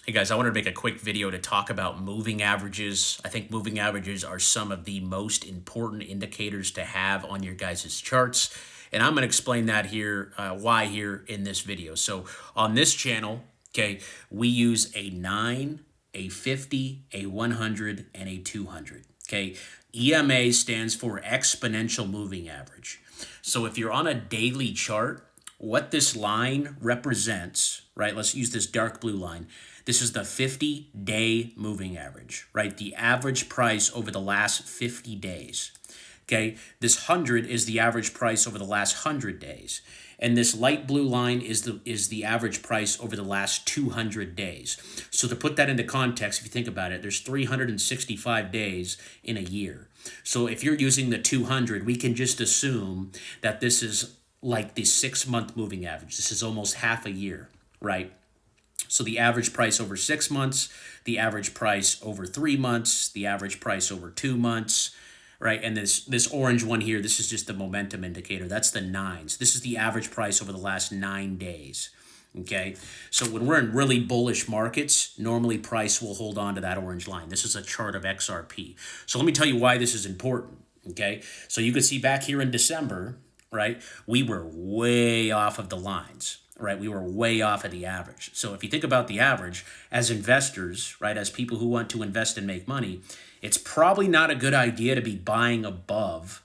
Hey guys, I wanted to make a quick video to talk about moving averages. I think moving averages are some of the most important indicators to have on your guys' charts. And I'm going to explain that here, why here in this video. So on this channel, okay, we use a 9, a 50, a 100, and a 200. Okay, EMA stands for exponential moving average. So if you're on a daily chart, what this line represents, right? Let's use this dark blue line. This is the 50-day moving average, right? The average price over the last 50 days. Okay, this 100 is the average price over the last 100 days. And this light blue line is the average price over the last 200 days. So to put that into context, if you think about it, there's 365 days in a year. So if you're using the 200, we can just assume that this is like the 6-month moving average. This is almost half a year, right? So the average price over 6 months, the average price over 3 months, the average price over 2 months, right? And this orange one here, this is just the momentum indicator. That's the 9s. This is the average price over the last 9 days. Okay, so when we're in really bullish markets, normally price will hold on to that orange line. This is a chart of XRP. So let me tell you why this is important. Okay, so you can see back here in December, right, we were way off of the lines, right? We were way off of the average. So if you think about the average as investors, right, as people who want to invest and make money, it's probably not a good idea to be buying above,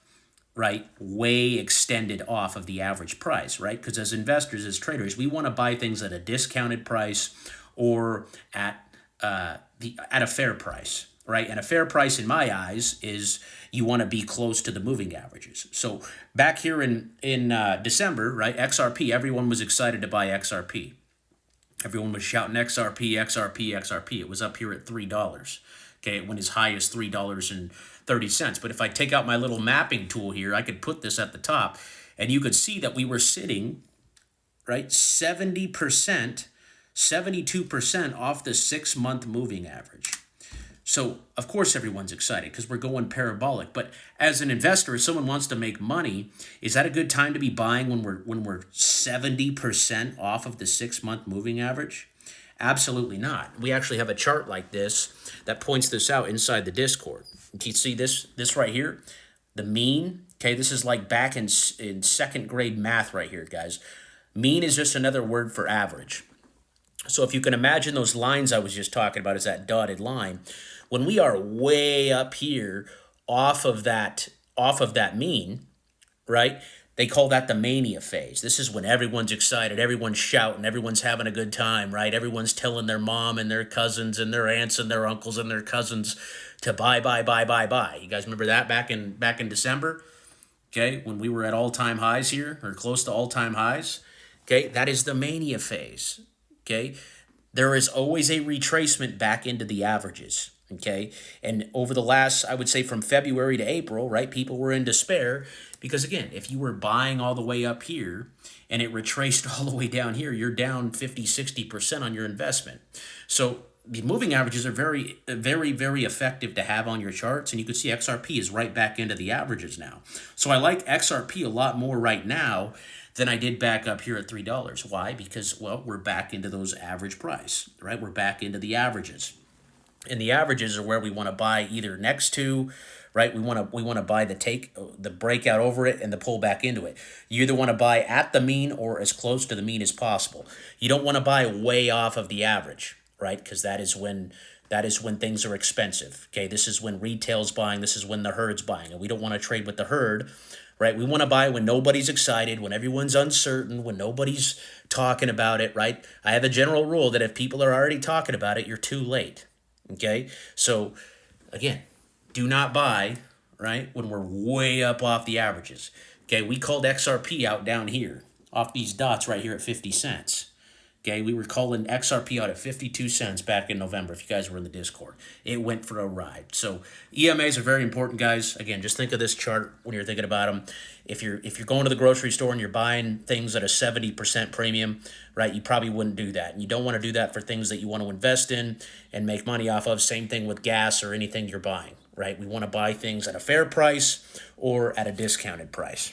right, way extended off of the average price, right? Because as investors, as traders, we want to buy things at a discounted price or at a fair price, right? And a fair price in my eyes is you want to be close to the moving averages. So back here in December, right, XRP, everyone was excited to buy XRP. Everyone was shouting XRP, XRP, XRP. It was up here at $3. Okay, it went as high as $3.30. But if I take out my little mapping tool here, I could put this at the top, and you could see that we were sitting, right, 70%, 72% off the 6-month moving average. So, of course, everyone's excited because we're going parabolic. But as an investor, if someone wants to make money, is that a good time to be buying when we're 70% off of the 6-month moving average? Absolutely not. We actually have a chart like this that points this out inside the Discord. Do you see this right here? The mean, okay, this is like back in second grade math right here, guys. Mean is just another word for average. So if you can imagine those lines I was just talking about as that dotted line, when we are way up here off of that mean, right? They call that the mania phase. This is when everyone's excited, everyone's shouting, everyone's having a good time, right? Everyone's telling their mom and their cousins and their aunts and their uncles and their cousins to buy, buy, buy, buy, buy. You guys remember that back in December? Okay, when we were at all-time highs here, or close to all-time highs. Okay, that is the mania phase. Okay, there is always a retracement back into the averages. Okay, and over the last, I would say from February to April, right, people were in despair because, again, if you were buying all the way up here and it retraced all the way down here, you're down 50, 60% on your investment. So the moving averages are very, very, very effective to have on your charts, and you can see XRP is right back into the averages now. So I like XRP a lot more right now than I did back up here at $3. Why? Because, well, we're back into those average price, right? We're back into the averages. And the averages are where we want to buy either next to, right? We want to buy the breakout over it and the pull back into it. You either want to buy at the mean or as close to the mean as possible. You don't want to buy way off of the average, right? Because that is when things are expensive. Okay, this is when retail's buying. This is when the herd's buying, and we don't want to trade with the herd. Right, we want to buy when nobody's excited, when everyone's uncertain, when nobody's talking about it, right? I have a general rule that if people are already talking about it, you're too late. Okay, so again, do not buy, right, when we're way up off the averages. Okay, we called XRP out down here, off these dots right here at 50 cents. Okay, we were calling XRP out at 52 cents back in November, if you guys were in the Discord. It went for a ride. So EMAs are very important, guys. Again, just think of this chart when you're thinking about them. If you're going to the grocery store and you're buying things at a 70% premium, right, you probably wouldn't do that. And you don't want to do that for things that you want to invest in and make money off of. Same thing with gas or anything you're buying, right? We want to buy things at a fair price or at a discounted price.